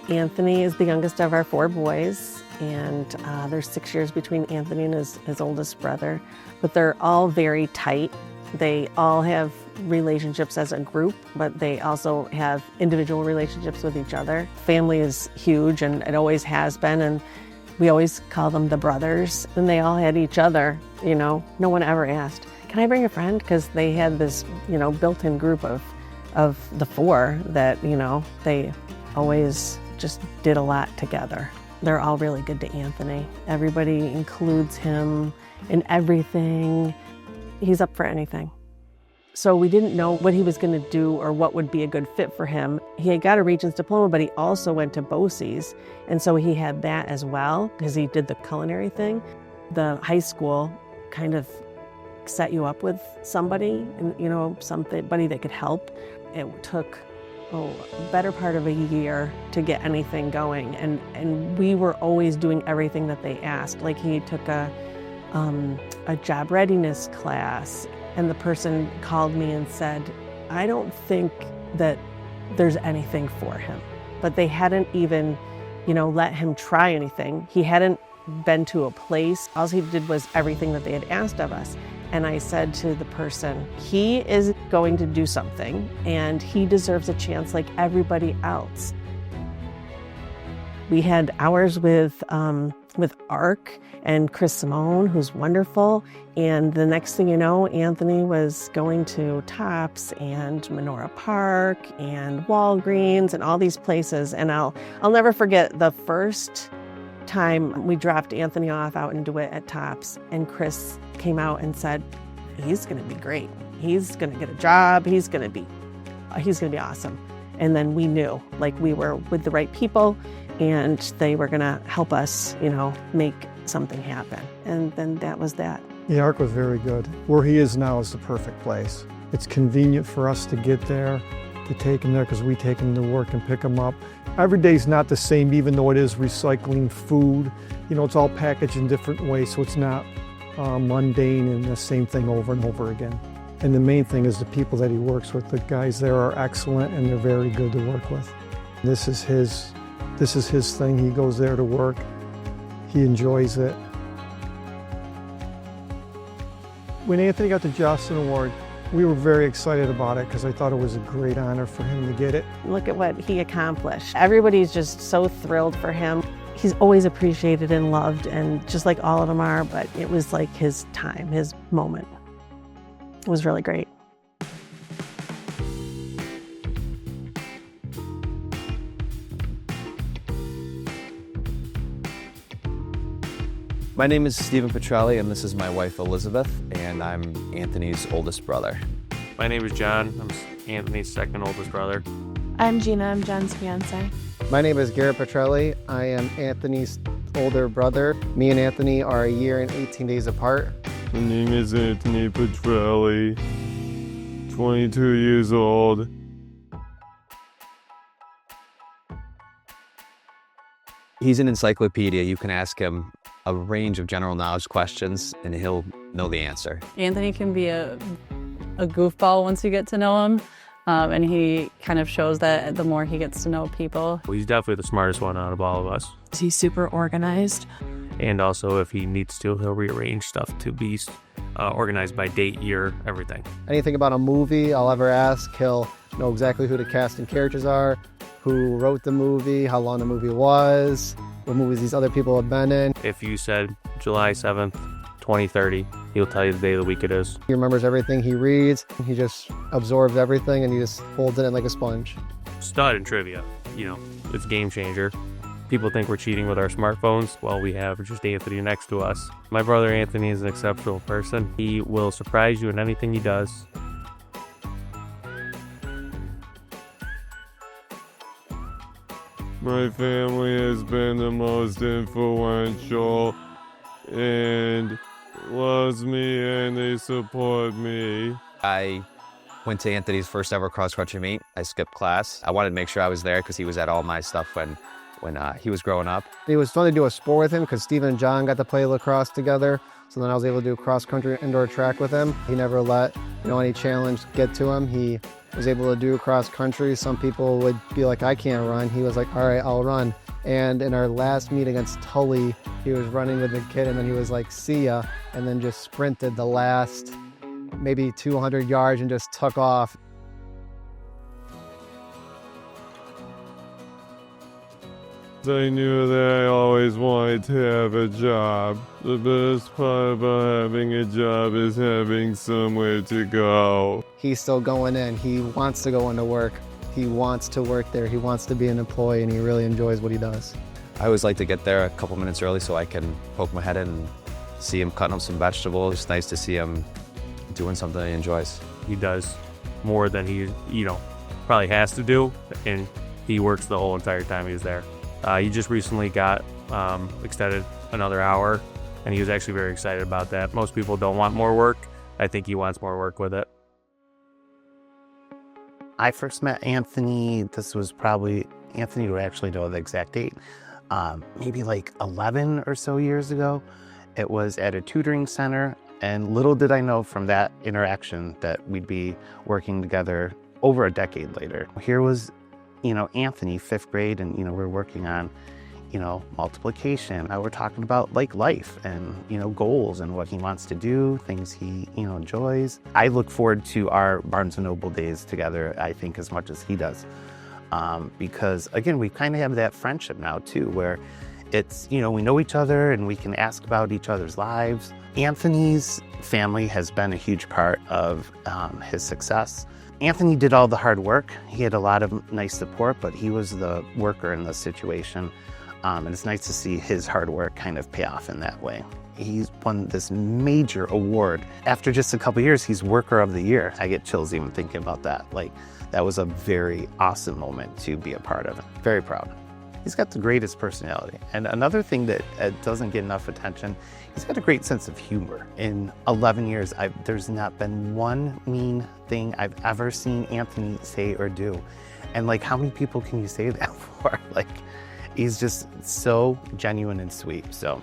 Anthony is the youngest of our 4 boys, and there's 6 years between Anthony and his oldest brother, but they're all very tight. They all have relationships as a group, but they also have individual relationships with each other. Family is huge, and it always has been, and we always call them the brothers, and they all had each other, you know. No one ever asked, can I bring a friend? Because they had this, you know, built-in group of the 4 that, you know, they always just did a lot together. They're all really good to Anthony. Everybody includes him in everything. He's up for anything. So we didn't know what he was going to do or what would be a good fit for him. He had got a Regents diploma, but he also went to BOCES, and so he had that as well because he did the culinary thing. The high school kind of set you up with somebody, and you know, somebody that could help. It took a better part of a year to get anything going, and we were always doing everything that they asked. Like he took a job readiness class, and the person called me and said, I don't think that there's anything for him. But they hadn't even, you know, let him try anything. He hadn't been to a place. All he did was everything that they had asked of us. And I said to the person, he is going to do something, and he deserves a chance like everybody else. We had hours with ARC and Chris Simone, who's wonderful. And the next thing you know, Anthony was going to Tops and Menorah Park and Walgreens and all these places. And I'll never forget the first time we dropped Anthony off out in DeWitt at Tops, and Chris came out and said, he's going to be great. He's going to get a job. He's going to be awesome. And then we knew, like, we were with the right people, and they were going to help us, you know, make something happen. And then that was that. The ARC was very good. Where he is now is the perfect place. It's convenient for us to get there, to take him there, because we take him to work and pick him up. Every day's not the same, even though it is recycling food. You know, it's all packaged in different ways, so it's not mundane and the same thing over and over again. And the main thing is the people that he works with. The guys there are excellent, and they're very good to work with. This is his thing. He goes there to work. He enjoys it. When Anthony got the Justin Award, we were very excited about it because I thought it was a great honor for him to get it. Look at what he accomplished. Everybody's just so thrilled for him. He's always appreciated and loved, and just like all of them are, but it was like his time, his moment. It was really great. My name is Stephen Petrelli, and this is my wife Elizabeth, and I'm Anthony's oldest brother. My name is John. I'm Anthony's second oldest brother. I'm Gina. I'm John's fiance. My name is Garrett Petrelli. I am Anthony's older brother. Me and Anthony are a year and 18 days apart. My name is Anthony Petrelli, 22 years old. He's an encyclopedia. You can ask him a range of general knowledge questions, and he'll know the answer. Anthony can be a goofball once you get to know him, and he kind of shows that the more he gets to know people. Well, he's definitely the smartest one out of all of us. He's super organized. And also, if he needs to, he'll rearrange stuff to be organized by date, year, everything. Anything about a movie I'll ever ask, he'll know exactly who the cast and characters are, who wrote the movie, how long the movie was, what movies these other people have been in. If you said July 7th, 2030, he'll tell you the day of the week it is. He remembers everything he reads. He just absorbs everything, and he just holds it in like a sponge. Stud in trivia, you know, it's a game changer. People think we're cheating with our smartphones. Well, we have just Anthony next to us. My brother Anthony is an exceptional person. He will surprise you in anything he does. My family has been the most influential and loves me, and they support me. I went to Anthony's first ever cross-country meet. I skipped class. I wanted to make sure I was there because he was at all my stuff when he was growing up. It was fun to do a sport with him because Stephen and John got to play lacrosse together. So then I was able to do cross-country indoor track with him. He never let any challenge get to him. He was able to do cross country. Some people would be like, I can't run. He was like, all right, I'll run. And in our last meet against Tully, he was running with the kid and then he was like, see ya, and then just sprinted the last maybe 200 yards and just took off. I knew that I always wanted to have a job. The best part about having a job is having somewhere to go. He's still going in. He wants to go into work. He wants to work there. He wants to be an employee, and he really enjoys what he does. I always like to get there a couple minutes early so I can poke my head in and see him cutting up some vegetables. It's nice to see him doing something he enjoys. He does more than he, probably has to do, and he works the whole entire time he's there. He just recently got extended another hour, and he was actually very excited about that. Most people don't want more work. I think he wants more work with it. I first met Anthony, Anthony would actually know the exact date, maybe like 11 or so years ago. It was at a tutoring center, and little did I know from that interaction that we'd be working together over a decade later. Here was, Anthony, 5th grade, and, we're working on, multiplication. We're talking about like life and, goals and what he wants to do, things he, enjoys. I look forward to our Barnes & Noble days together, I think, as much as he does. Because again, we kind of have that friendship now too, where it's, we know each other and we can ask about each other's lives. Anthony's family has been a huge part of his success. Anthony did all the hard work. He had a lot of nice support, but he was the worker in this situation. And it's nice to see his hard work kind of pay off in that way. He's won this major award. After just a couple years, he's Worker of the Year. I get chills even thinking about that. That was a very awesome moment to be a part of. Very proud. He's got the greatest personality. And another thing that doesn't get enough attention, he's got a great sense of humor. In 11 years, there's not been one mean thing I've ever seen Anthony say or do. And how many people can you say that for? He's just so genuine and sweet. So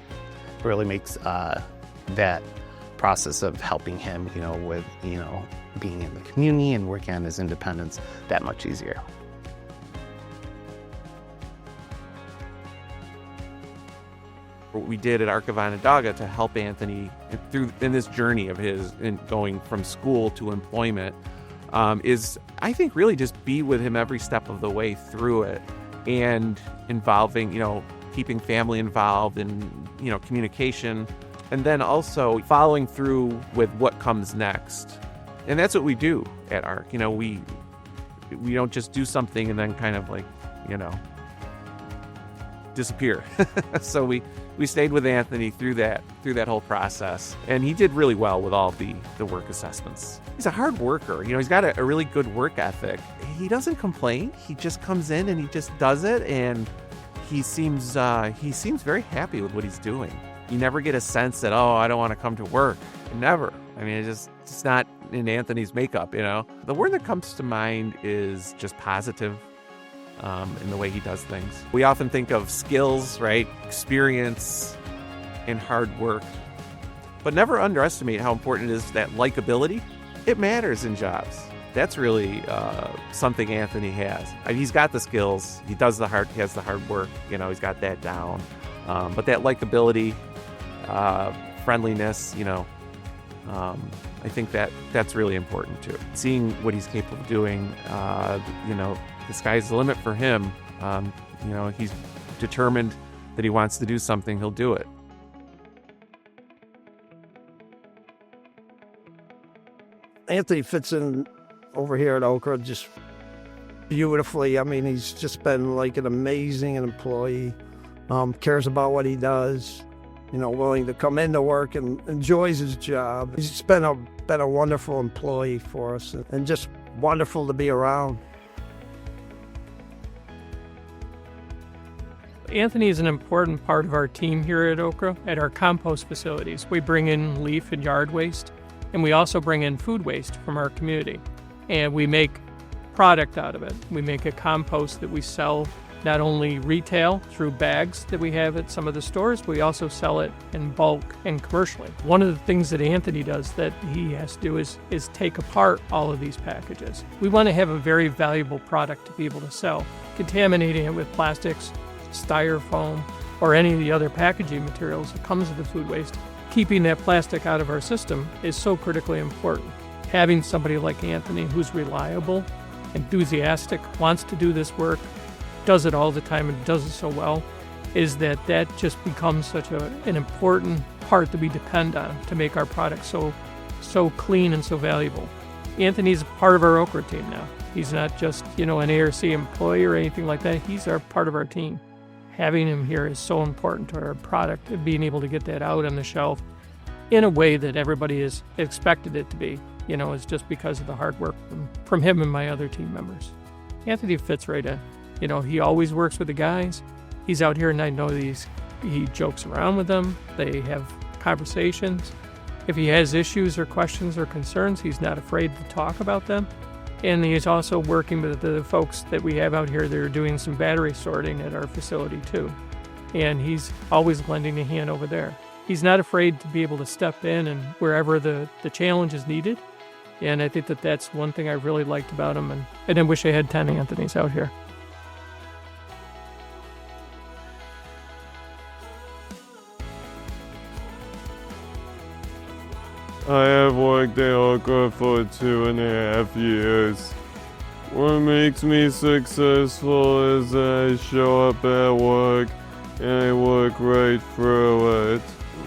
it really makes that process of helping him, with, being in the community and working on his independence that much easier. What we did at Arc of Onondaga to help Anthony in this journey of his in going from school to employment is, I think, really just be with him every step of the way through it, and involving, keeping family involved in, communication, and then also following through with what comes next. And that's what we do at Arc. We don't just do something and then kind of disappear. So we stayed with Anthony through that whole process, and he did really well with all the work assessments. He's a hard worker. He's got a really good work ethic. He doesn't complain. He just comes in and he just does it, and he seems very happy with what he's doing. You never get a sense that, oh, I don't want to come to work. Never. I mean, it's not in Anthony's makeup, The word that comes to mind is just positive. In the way he does things. We often think of skills, right? Experience and hard work. But never underestimate how important it is that likability. It matters in jobs. That's really something Anthony has. He's got the skills. He has the hard work. He's got that down. But that likability, friendliness, I think that's really important too. Seeing what he's capable of doing, the sky's the limit for him. He's determined that he wants to do something, he'll do it. Anthony fits in over here at Okra just beautifully. I mean, he's just been an amazing employee, cares about what he does, willing to come into work and enjoys his job. He's just been a wonderful employee for us, and just wonderful to be around. Anthony is an important part of our team here at Okra. At our compost facilities, we bring in leaf and yard waste, and we also bring in food waste from our community, and we make product out of it. We make a compost that we sell not only retail through bags that we have at some of the stores, but we also sell it in bulk and commercially. One of the things that Anthony does that he has to do is take apart all of these packages. We want to have a very valuable product to be able to sell. Contaminating it with plastics, styrofoam, or any of the other packaging materials that comes with the food waste, keeping that plastic out of our system is so critically important. Having somebody like Anthony who's reliable, enthusiastic, wants to do this work, does it all the time and does it so well, is that just becomes such an important part that we depend on to make our product so clean and so valuable. Anthony's part of our Okra team now. He's not just, an ARC employee or anything like that. He's part of our team. Having him here is so important to our product and being able to get that out on the shelf in a way that everybody has expected it to be, is just because of the hard work from him and my other team members. Anthony fits right in. He always works with the guys. He's out here and I know that he jokes around with them. They have conversations. If he has issues or questions or concerns, he's not afraid to talk about them. And he's also working with the folks that we have out here that are doing some battery sorting at our facility too. And he's always lending a hand over there. He's not afraid to be able to step in and wherever the challenge is needed. And I think that's one thing I really liked about him. And I wish I had 10 Anthonys out here. I have worked at Okra for 2.5 years. What makes me successful is that I show up at work and I work right through it.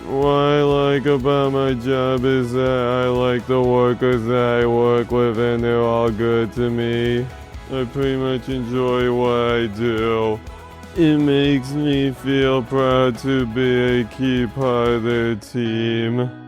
What I like about my job is that I like the workers that I work with and they're all good to me. I pretty much enjoy what I do. It makes me feel proud to be a key part of their team.